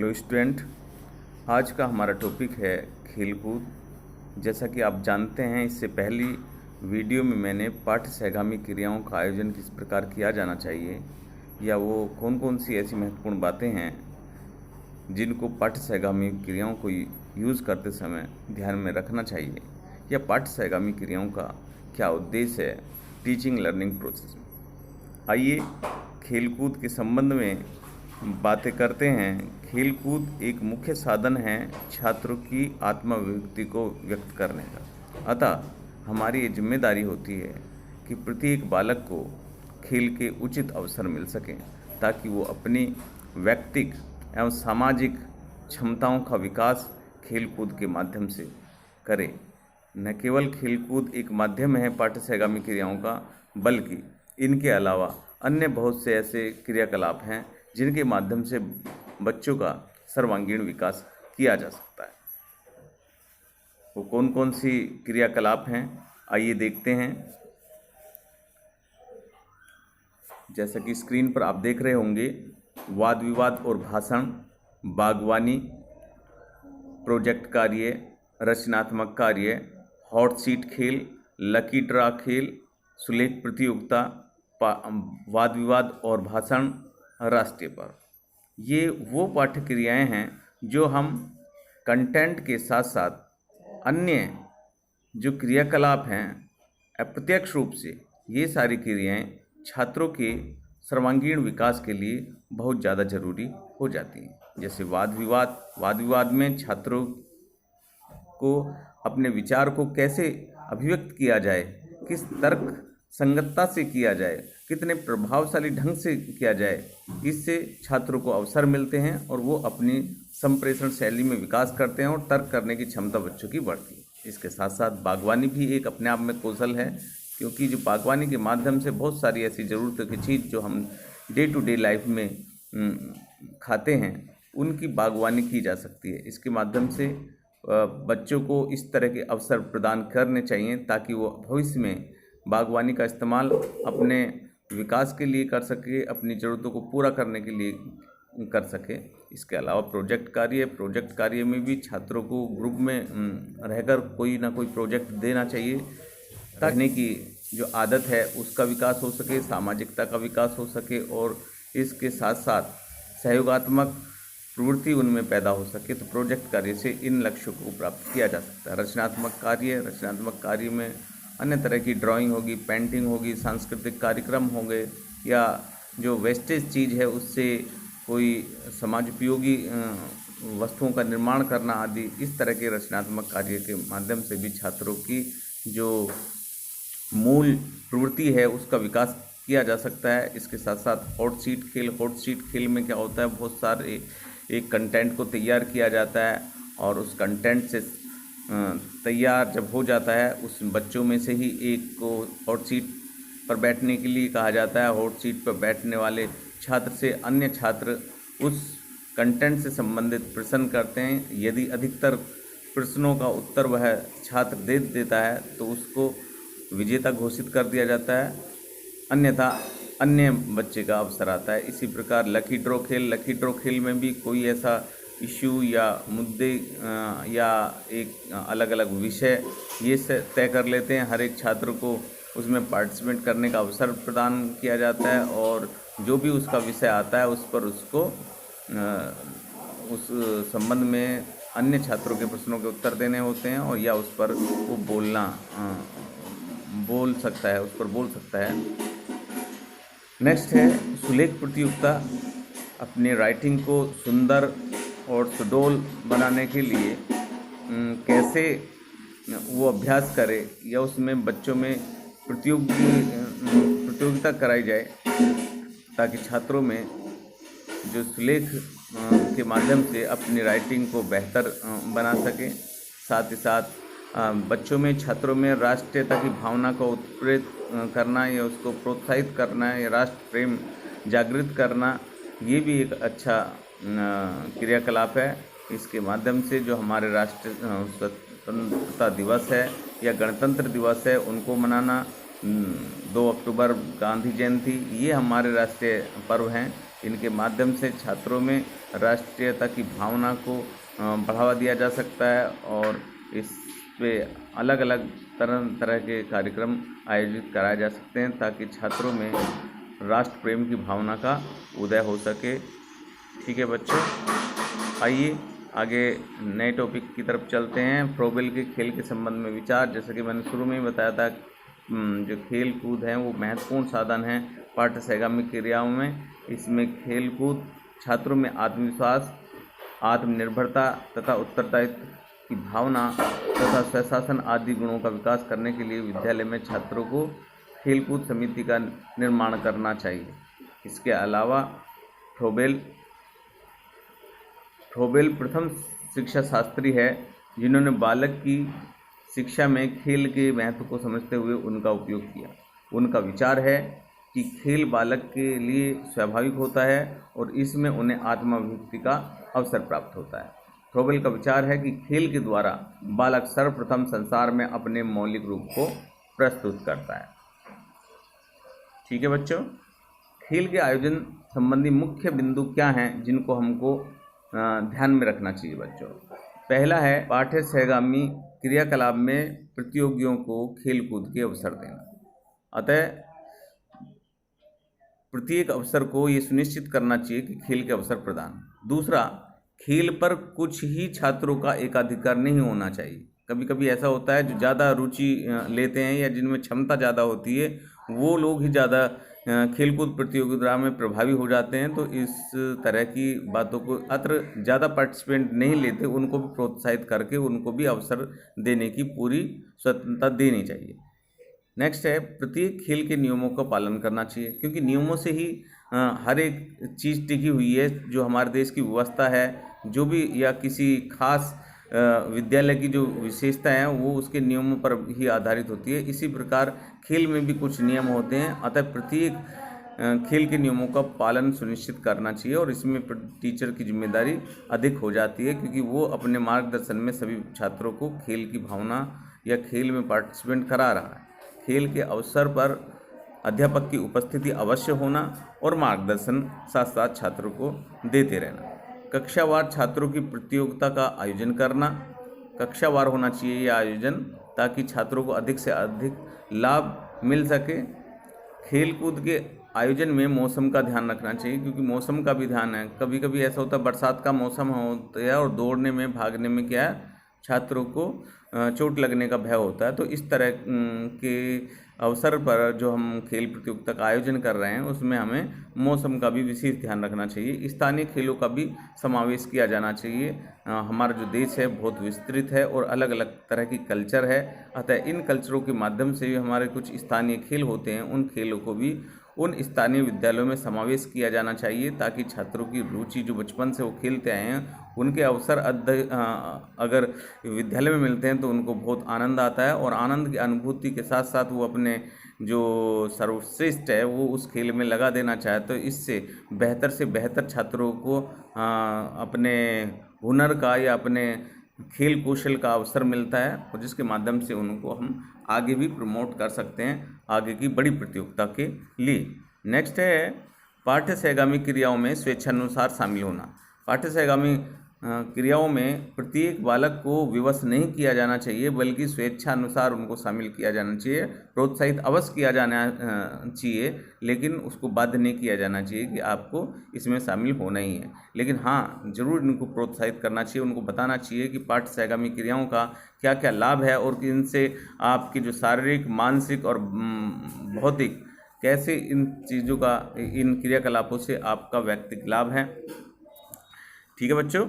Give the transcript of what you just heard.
Hello student, आज का हमारा टॉपिक है खेलकूद। जैसा कि आप जानते हैं, इससे पहली वीडियो में मैंने पाठ्य सहगामी क्रियाओं का आयोजन किस प्रकार किया जाना चाहिए या वो कौन कौन सी ऐसी महत्वपूर्ण बातें हैं जिनको पाठ्य सहगामी क्रियाओं को यूज़ करते समय ध्यान में रखना चाहिए, या पाठ्य सहगामी क्रियाओं का क्या उद्देश्य है टीचिंग लर्निंग प्रोसेस में। आइए खेलकूद के संबंध में बातें करते हैं। खेलकूद एक मुख्य साधन है छात्रों की आत्म अभिव्यक्ति को व्यक्त करने का। अतः हमारी ये जिम्मेदारी होती है कि प्रत्येक बालक को खेल के उचित अवसर मिल सकें ताकि वो अपनी व्यक्तिक एवं सामाजिक क्षमताओं का विकास खेलकूद के माध्यम से करे। न केवल खेलकूद एक माध्यम है पाठ्य सहगामी क्रियाओं का, बल्कि इनके अलावा अन्य बहुत से ऐसे क्रियाकलाप हैं जिनके माध्यम से बच्चों का सर्वांगीण विकास किया जा सकता है। वो कौन कौन सी क्रियाकलाप हैं, आइए देखते हैं। जैसा कि स्क्रीन पर आप देख रहे होंगे, वाद विवाद और भाषण, बागवानी, प्रोजेक्ट कार्य, रचनात्मक कार्य, हॉट सीट खेल, लकी ड्रा खेल, सुलेख प्रतियोगिता, वाद विवाद और भाषण, राष्ट्रीय पर्व। ये वो पाठ्य क्रियाएँ हैं जो हम कंटेंट के साथ साथ अन्य जो क्रियाकलाप हैं अप्रत्यक्ष रूप से ये सारी क्रियाएँ छात्रों के सर्वांगीण विकास के लिए बहुत ज़्यादा जरूरी हो जाती हैं। जैसे वाद विवाद में छात्रों को अपने विचार को कैसे अभिव्यक्त किया जाए, किस तर्क संगतता से किया जाए, कितने प्रभावशाली ढंग से किया जाए, इससे छात्रों को अवसर मिलते हैं और वो अपनी संप्रेषण शैली में विकास करते हैं और तर्क करने की क्षमता बच्चों की बढ़ती है। इसके साथ साथ बागवानी भी एक अपने आप में कौशल है, क्योंकि जो बागवानी के माध्यम से बहुत सारी ऐसी ज़रूरतों की चीज़ जो हम डे टू डे लाइफ में खाते हैं उनकी बागवानी की जा सकती है। इसके माध्यम से बच्चों को इस तरह के अवसर प्रदान करने चाहिए ताकि वो भविष्य में बागवानी का इस्तेमाल अपने विकास के लिए कर सके, अपनी ज़रूरतों को पूरा करने के लिए कर सके। इसके अलावा प्रोजेक्ट कार्य में भी छात्रों को ग्रुप में रहकर कोई ना कोई प्रोजेक्ट देना चाहिए ताकि की जो आदत है उसका विकास हो सके, सामाजिकता का विकास हो सके और इसके साथ साथ सहयोगात्मक प्रवृत्ति उनमें पैदा हो सके। तो प्रोजेक्ट कार्य से इन लक्ष्यों को प्राप्त किया जा सकता है। रचनात्मक कार्य में अन्य तरह की ड्राइंग होगी, पेंटिंग होगी, सांस्कृतिक कार्यक्रम होंगे, या जो वेस्टेज चीज़ है उससे कोई समाज उपयोगी वस्तुओं का निर्माण करना आदि, इस तरह के रचनात्मक कार्य के माध्यम से भी छात्रों की जो मूल प्रवृत्ति है उसका विकास किया जा सकता है। इसके साथ साथ हॉट सीट खेल में क्या होता है, बहुत सारे एक कंटेंट को तैयार किया जाता है और उस कंटेंट से तैयार जब हो जाता है उस बच्चों में से ही एक को हॉट सीट पर बैठने के लिए कहा जाता है। हॉट सीट पर बैठने वाले छात्र से अन्य छात्र उस कंटेंट से संबंधित प्रश्न करते हैं। यदि अधिकतर प्रश्नों का उत्तर वह छात्र दे देता है तो उसको विजेता घोषित कर दिया जाता है, अन्यथा अन्य बच्चे का अवसर आता है। इसी प्रकार लकी ड्रॉ खेल में भी कोई ऐसा इशू या मुद्दे या एक अलग अलग विषय ये तय कर लेते हैं। हर एक छात्र को उसमें पार्टिसिपेट करने का अवसर प्रदान किया जाता है और जो भी उसका विषय आता है उस पर उसको उस संबंध में अन्य छात्रों के प्रश्नों के उत्तर देने होते हैं और या उस पर वो बोल सकता है। नेक्स्ट है सुलेख प्रतियोगिता। अपनी राइटिंग को सुंदर और सुडौल बनाने के लिए कैसे वो अभ्यास करे या उसमें बच्चों में प्रतियोगिता कराई जाए ताकि छात्रों में जो सुलेख के माध्यम से अपनी राइटिंग को बेहतर बना सके। साथ ही साथ बच्चों में, छात्रों में राष्ट्रीयता की भावना को उत्प्रेरित करना या उसको प्रोत्साहित करना या राष्ट्र प्रेम जागृत करना, ये भी एक अच्छा क्रियाकलाप है। इसके माध्यम से जो हमारे राष्ट्रीय स्वतंत्रता दिवस है या गणतंत्र दिवस है उनको मनाना, 2 अक्टूबर गांधी जयंती, ये हमारे राष्ट्रीय पर्व हैं। इनके माध्यम से छात्रों में राष्ट्रीयता की भावना को बढ़ावा दिया जा सकता है और इस पे अलग अलग तरह तरह के कार्यक्रम आयोजित कराए जा सकते हैं ताकि छात्रों में राष्ट्र प्रेम की भावना का उदय हो सके। ठीक है बच्चों, आइए आगे नए टॉपिक की तरफ चलते हैं। फ्रोबेल के खेल के संबंध में विचार। जैसा कि मैंने शुरू में ही बताया था, जो खेल कूद हैं वो महत्वपूर्ण साधन हैं पाठ्य सहगामी क्रियाओं में। इसमें खेल कूद छात्रों में आत्मविश्वास, आत्मनिर्भरता तथा उत्तरदायित्व की भावना तथा स्वशासन आदि गुणों का विकास करने के लिए विद्यालय में छात्रों को खेलकूद समिति का निर्माण करना चाहिए। इसके अलावा फ्रोबेल प्रथम शिक्षा शास्त्री है जिन्होंने बालक की शिक्षा में खेल के महत्व को समझते हुए उनका उपयोग किया। उनका विचार है कि खेल बालक के लिए स्वाभाविक होता है और इसमें उन्हें आत्माभिव्यक्ति का अवसर प्राप्त होता है। फ्रोबेल का विचार है कि खेल के द्वारा बालक सर्वप्रथम संसार में अपने मौलिक रूप को प्रस्तुत करता है। ठीक है बच्चों, खेल के आयोजन संबंधी मुख्य बिंदु क्या हैं जिनको हमको ध्यान में रखना चाहिए बच्चों। पहला है पाठ्य सहगामी क्रियाकलाप में प्रतियोगियों को खेल कूद के अवसर देना। अतः प्रत्येक अवसर को ये सुनिश्चित करना चाहिए कि खेल के अवसर प्रदान। दूसरा, खेल पर कुछ ही छात्रों का एकाधिकार नहीं होना चाहिए। कभी कभी ऐसा होता है जो ज़्यादा रुचि लेते हैं या जिनमें क्षमता ज़्यादा होती है वो लोग ही ज़्यादा खेलकूद प्रतियोगिता में प्रभावी हो जाते हैं। तो इस तरह की बातों को अत्र ज़्यादा पार्टिसिपेंट नहीं लेते, उनको भी प्रोत्साहित करके उनको भी अवसर देने की पूरी स्वतंत्रता देनी चाहिए। नेक्स्ट है प्रत्येक खेल के नियमों का पालन करना चाहिए, क्योंकि नियमों से ही हर एक चीज़ टिकी हुई है। जो हमारे देश की व्यवस्था है, जो भी या किसी खास विद्यालय की जो विशेषता है वो उसके नियमों पर ही आधारित होती है। इसी प्रकार खेल में भी कुछ नियम होते हैं, अतः प्रत्येक खेल के नियमों का पालन सुनिश्चित करना चाहिए और इसमें टीचर की जिम्मेदारी अधिक हो जाती है, क्योंकि वो अपने मार्गदर्शन में सभी छात्रों को खेल की भावना या खेल में पार्टिसिपेंट करा रहा है। खेल के अवसर पर अध्यापक की उपस्थिति अवश्य होना और मार्गदर्शन साथ साथ छात्रों को देते रहना। कक्षावार छात्रों की प्रतियोगिता का आयोजन करना। कक्षावार होना चाहिए यह आयोजन ताकि छात्रों को अधिक से अधिक लाभ मिल सके। खेलकूद के आयोजन में मौसम का ध्यान रखना चाहिए, क्योंकि मौसम का भी ध्यान है। कभी कभी ऐसा होता है बरसात का मौसम होता है और दौड़ने में भागने में क्या है छात्रों को चोट लगने का भय होता है। तो इस तरह के अवसर पर जो हम खेल प्रतियोगिता का आयोजन कर रहे हैं उसमें हमें मौसम का भी विशेष ध्यान रखना चाहिए। स्थानीय खेलों का भी समावेश किया जाना चाहिए। हमारा जो देश है बहुत विस्तृत है और अलग अलग तरह की कल्चर है, अतः इन कल्चरों के माध्यम से भी हमारे कुछ स्थानीय खेल होते हैं, उन खेलों को भी उन स्थानीय विद्यालयों में समावेश किया जाना चाहिए ताकि छात्रों की रुचि जो बचपन से वो खेलते आए हैं उनके अवसर अगर विद्यालय में मिलते हैं तो उनको बहुत आनंद आता है और आनंद की अनुभूति के साथ साथ वो अपने जो सर्वश्रेष्ठ है वो उस खेल में लगा देना चाहे। तो इससे बेहतर से बेहतर छात्रों को अपने हुनर का या अपने खेल कौशल का अवसर मिलता है और जिसके माध्यम से उनको हम आगे भी प्रमोट कर सकते हैं आगे की बड़ी प्रतियोगिता के लिए। नेक्स्ट है पाठ्य सहगामी क्रियाओं में स्वेच्छानुसार शामिल होना। पाठ्य सहगामी क्रियाओं में प्रत्येक बालक को विवश नहीं किया जाना चाहिए बल्कि स्वेच्छानुसार उनको शामिल किया जाना चाहिए। प्रोत्साहित अवश्य किया जाना चाहिए, लेकिन उसको बाध्य नहीं किया जाना चाहिए कि आपको इसमें शामिल होना ही है। लेकिन हाँ, ज़रूर इनको प्रोत्साहित करना चाहिए, उनको बताना चाहिए कि पाठ्य सहगामी क्रियाओं का क्या क्या लाभ है और इनसे आपकी जो शारीरिक, मानसिक और भौतिक कैसे इन चीज़ों का, इन क्रियाकलापों से आपका व्यक्तिगत लाभ है। ठीक है बच्चों।